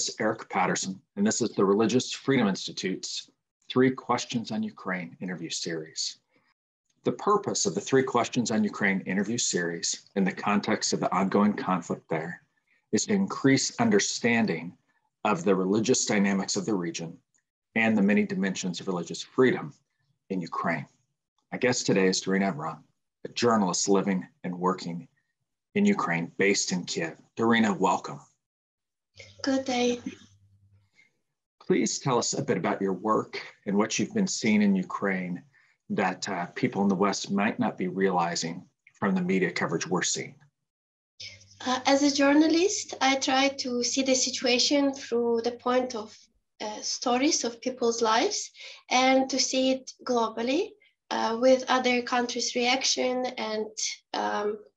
is Eric Patterson, and this is the Religious Freedom Institute's 3 Questions on Ukraine interview series. The purpose of the 3 Questions on Ukraine interview series in the context of the ongoing conflict there is to increase understanding of the religious dynamics of the region and the many dimensions of religious freedom in Ukraine. My guest today is Darina Rebro, a journalist living and working in Ukraine, based in Kiev. Darina, welcome. Good day. Please tell us a bit about your work and what you've been seeing in Ukraine that people in the West might not be realizing from the media coverage we're seeing. As a journalist, I try to see the situation through the point of stories of people's lives and to see it globally with other countries' reaction and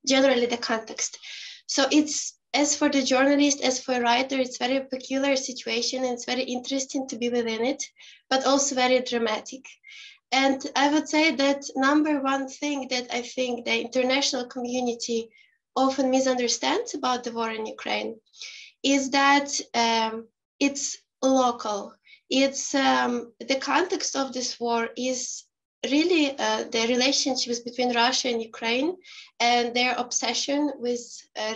generally the context. So it's, as for the journalist, as for a writer, it's very peculiar situation and it's very interesting to be within it, but also very dramatic. And I would say that number one thing that I think the international community often misunderstands about the war in Ukraine is that it's local. It's the context of this war is really the relationships between Russia and Ukraine and their obsession with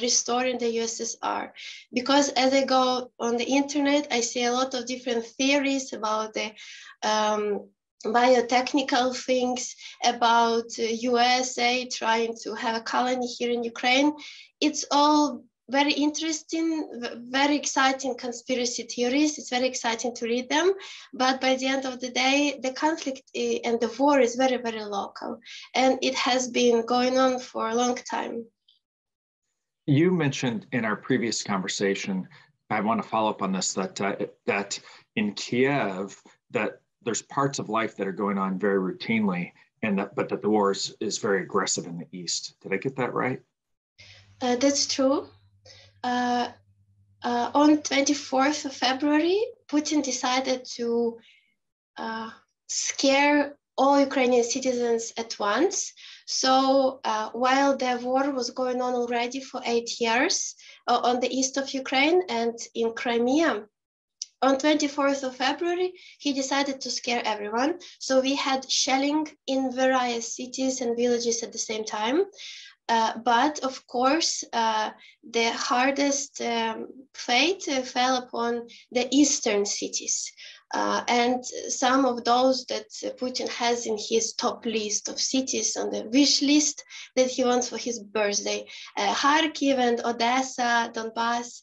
restoring the USSR. Because as I go on the internet, I see a lot of different theories about the biotechnical things, about USA trying to have a colony here in Ukraine. It's all very interesting, very exciting conspiracy theories. It's very exciting to read them. But by the end of the day, the conflict and the war is very, very local. And it has been going on for a long time. You mentioned in our previous conversation, I want to follow up on this, that in Kiev, that there's parts of life that are going on very routinely, but that the war is very aggressive in the East. Did I get that right? That's true. On 24th of February, Putin decided to scare all Ukrainian citizens at once. So while the war was going on already for 8 years on the east of Ukraine and in Crimea, on 24th of February, he decided to scare everyone. So we had shelling in various cities and villages at the same time. But of course, the hardest fate fell upon the eastern cities. And some of those that Putin has in his top list of cities on the wish list that he wants for his birthday, Kharkiv and Odessa, Donbass,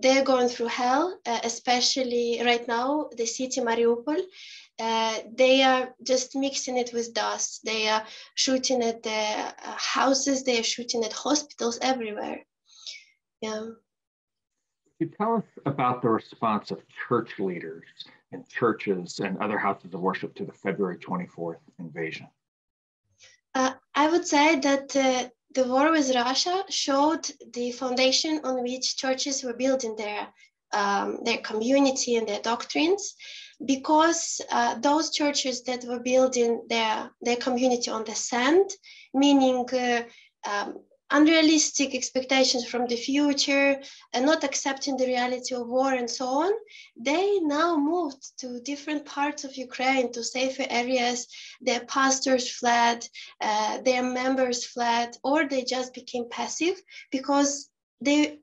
they're going through hell, especially right now, the city Mariupol. They are just mixing it with dust. They are shooting at the houses, they are shooting at hospitals everywhere. Yeah. Could you tell us about the response of church leaders and churches and other houses of worship to the February 24th invasion? I would say that the war with Russia showed the foundation on which churches were building their community and their doctrines, because those churches that were building their community on the sand, meaning unrealistic expectations from the future and not accepting the reality of war and so on, they now moved to different parts of Ukraine, to safer areas. Their pastors fled, their members fled, or they just became passive because they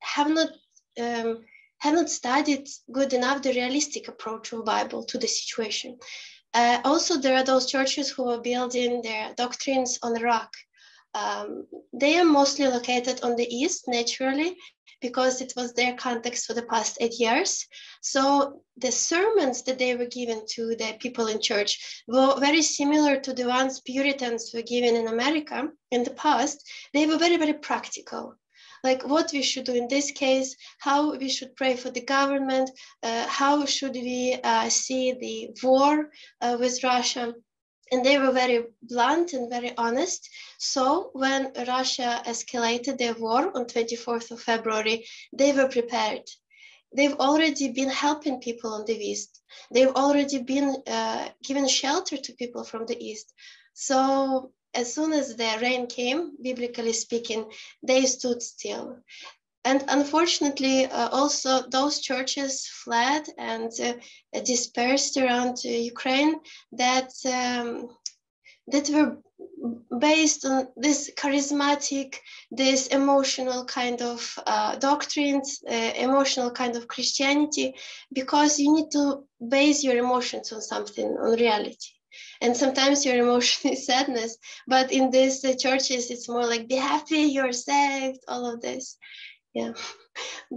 have not studied good enough the realistic approach of Bible to the situation. Also, there are those churches who are building their doctrines on rock. They are mostly located on the east, naturally, because it was their context for the past 8 years. So the sermons that they were given to the people in church were very similar to the ones Puritans were given in America in the past. They were very, very practical. Like what we should do in this case, how we should pray for the government, how should we see the war with Russia. And they were very blunt and very honest. So when Russia escalated their war on 24th of February, they were prepared. They've already been helping people on the East. They've already been giving shelter to people from the East. So as soon as the rain came, biblically speaking, they stood still. And unfortunately, also those churches fled and dispersed around Ukraine that that were based on this charismatic, this emotional kind of doctrines, emotional kind of Christianity, because you need to base your emotions on something, on reality. And sometimes your emotion is sadness, but in these churches, it's more like, be happy, you're saved, all of this. Yeah.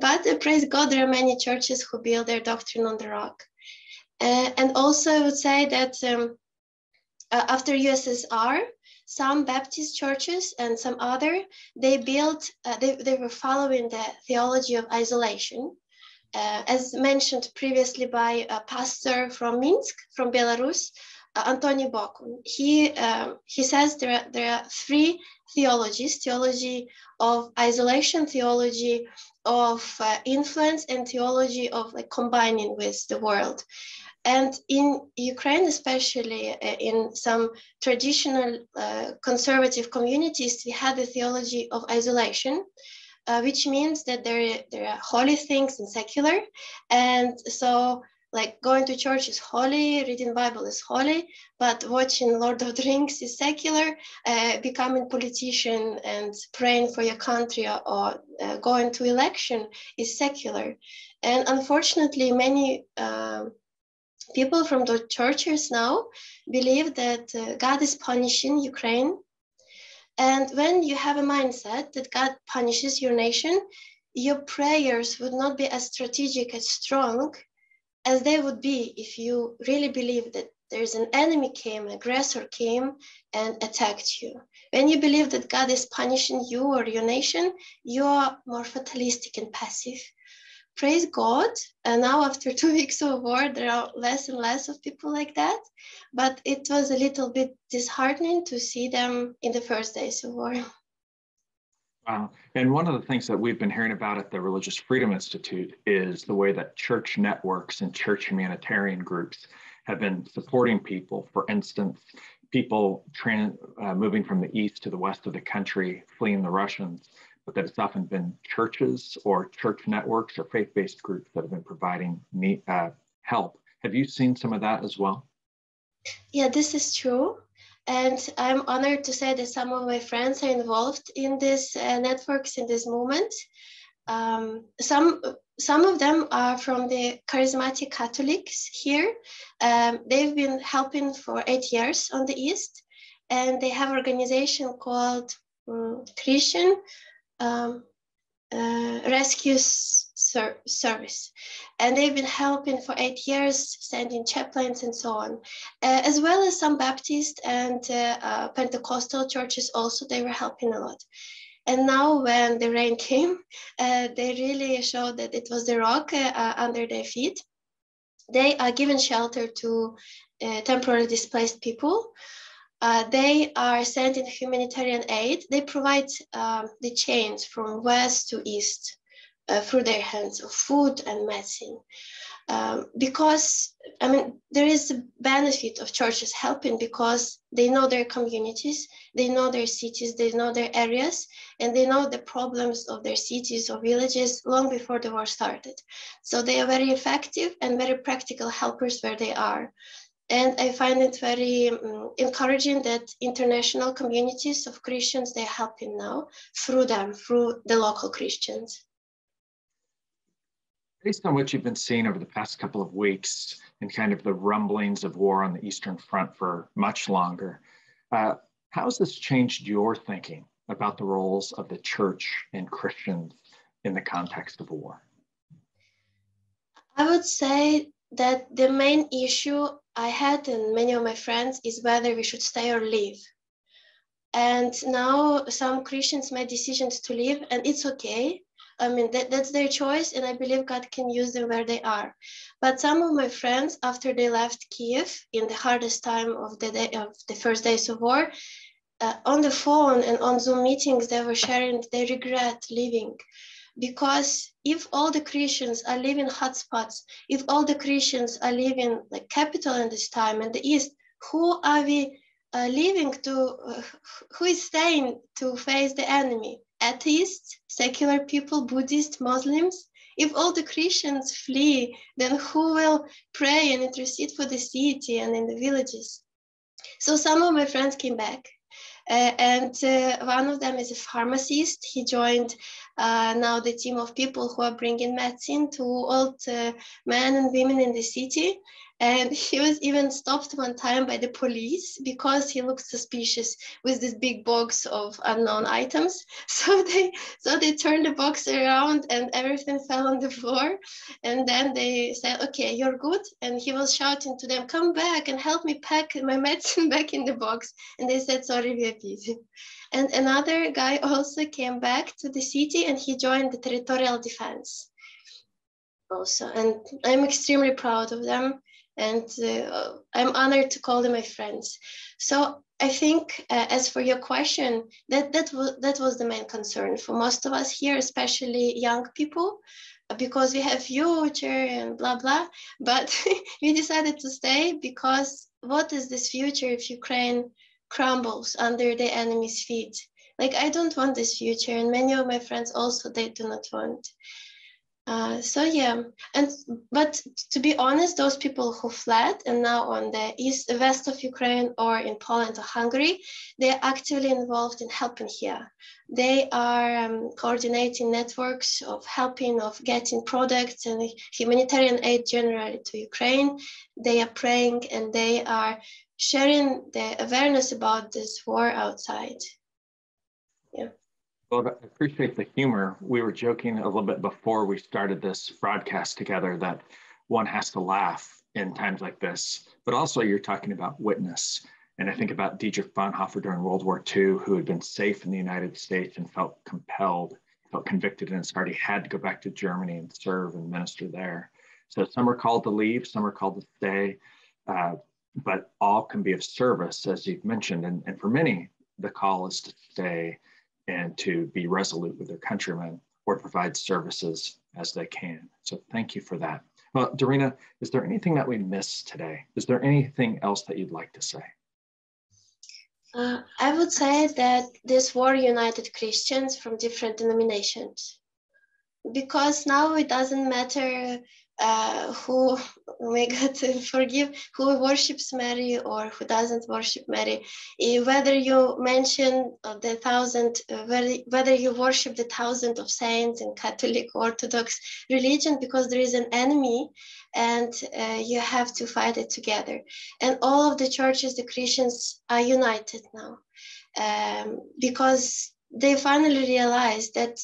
But praise God, there are many churches who build their doctrine on the rock. And also I would say that after USSR, some Baptist churches and some other, they built, they were following the theology of isolation. As mentioned previously by a pastor from Minsk, from Belarus, Antony Bokun. He says there are three theologies: theology of isolation, theology of influence, and theology of like combining with the world. And in Ukraine, especially in some traditional conservative communities, we had the theology of isolation, which means that there are holy things and secular. And so like going to church is holy, reading Bible is holy, but watching Lord of the Rings is secular, becoming politician and praying for your country or going to election is secular. And unfortunately, many people from the churches now believe that God is punishing Ukraine. And when you have a mindset that God punishes your nation, your prayers would not be as strategic, as strong as they would be if you really believe that there's an enemy came, an aggressor came and attacked you. When you believe that God is punishing you or your nation, you are more fatalistic and passive. Praise God, and now after 2 weeks of war, there are less and less of people like that. But it was a little bit disheartening to see them in the first days of war. Wow. And one of the things that we've been hearing about at the Religious Freedom Institute is the way that church networks and church humanitarian groups have been supporting people. For instance, people moving from the east to the west of the country, fleeing the Russians, but that it's often been churches or church networks or faith-based groups that have been providing help. Have you seen some of that as well? Yeah, this is true. And I'm honored to say that some of my friends are involved in these networks, in this movement. Some of them are from the charismatic Catholics here. They've been helping for 8 years on the East, and they have an organization called Christian Rescue Service, and they've been helping for 8 years, sending chaplains and so on, as well as some Baptist and Pentecostal churches also. They were helping a lot. And now when the rain came, they really showed that it was the rock under their feet. They are giving shelter to temporarily displaced people. They are sending humanitarian aid. They provide the chains from west to east through their hands of food and medicine. Because, I mean, there is a benefit of churches helping because they know their communities, they know their cities, they know their areas, and they know the problems of their cities or villages long before the war started. So they are very effective and very practical helpers where they are. And I find it very encouraging that international communities of Christians, they're helping now through them, through the local Christians. Based on what you've been seeing over the past couple of weeks and kind of the rumblings of war on the Eastern Front for much longer, how has this changed your thinking about the roles of the church and Christians in the context of war? I would say that the main issue I had and many of my friends is whether we should stay or leave. And now some Christians made decisions to leave, and it's okay. I mean, that's their choice, and I believe God can use them where they are. But some of my friends, after they left Kiev in the hardest time of the first days of war, on the phone and on Zoom meetings, they were sharing they regret leaving. Because if all the Christians are living hotspots, if all the Christians are living like capital in this time in the East, who are we leaving to, who is staying to face the enemy? atheists, secular people, Buddhists, Muslims. If all the Christians flee, then who will pray and intercede for the city and in the villages? So some of my friends came back. And one of them is a pharmacist. He joined now the team of people who are bringing medicine to old men and women in the city. And he was even stopped one time by the police because he looked suspicious with this big box of unknown items. So they turned the box around and everything fell on the floor. And then they said, okay, you're good. And he was shouting to them, come back and help me pack my medicine back in the box. And they said, sorry, we are busy. And another guy also came back to the city and he joined the territorial defense also. And I'm extremely proud of them. And I'm honored to call them my friends. So I think, as for your question, that was the main concern for most of us here, especially young people, because we have future and blah blah. But we decided to stay because what is this future if Ukraine crumbles under the enemy's feet? Like, I don't want this future, and many of my friends also, they do not want. So yeah, but to be honest, those people who fled and now on the west of Ukraine or in Poland or Hungary, they are actively involved in helping here. They are coordinating networks of helping, of getting products and humanitarian aid generally to Ukraine. They are praying and they are sharing the awareness about this war outside. Yeah. Well, I appreciate the humor. We were joking a little bit before we started this broadcast together that one has to laugh in times like this, but also you're talking about witness. And I think about Dietrich Bonhoeffer during World War II, who had been safe in the United States and felt compelled, felt convicted in his heart. He had to go back to Germany and serve and minister there. So some are called to leave, some are called to stay, but all can be of service, as you've mentioned. And for many, the call is to stay and to be resolute with their countrymen or provide services as they can. So thank you for that. Well, Darina, is there anything that we missed today? Is there anything else that you'd like to say? I would say that this war united Christians from different denominations, because now it doesn't matter who, may God forgive, who worships Mary or who doesn't worship Mary. Whether you mention the thousand, whether you worship the thousand of saints in Catholic, Orthodox religion, because there is an enemy and you have to fight it together. And all of the churches, the Christians, are united now because they finally realized that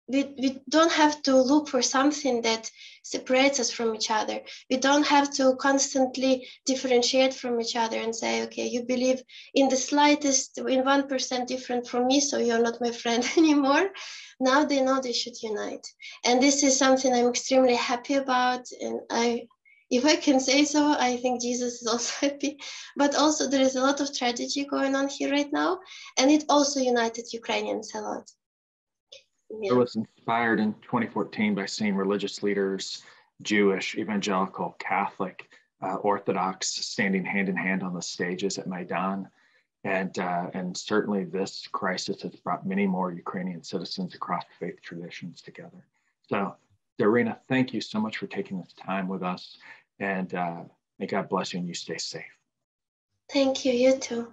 we don't have to look for something that separates us from each other. We don't have to constantly differentiate from each other and say, okay, you believe in the slightest, in 1% different from me, so you're not my friend anymore. Now they know they should unite. And this is something I'm extremely happy about. And if I can say so, I think Jesus is also happy. But also there is a lot of tragedy going on here right now. And it also united Ukrainians a lot. Yeah. I was inspired in 2014 by seeing religious leaders, Jewish, evangelical, Catholic, Orthodox, standing hand in hand on the stages at Maidan. And certainly this crisis has brought many more Ukrainian citizens across faith traditions together. So, Darina, thank you so much for taking this time with us. And may God bless you and you stay safe. Thank you, you too.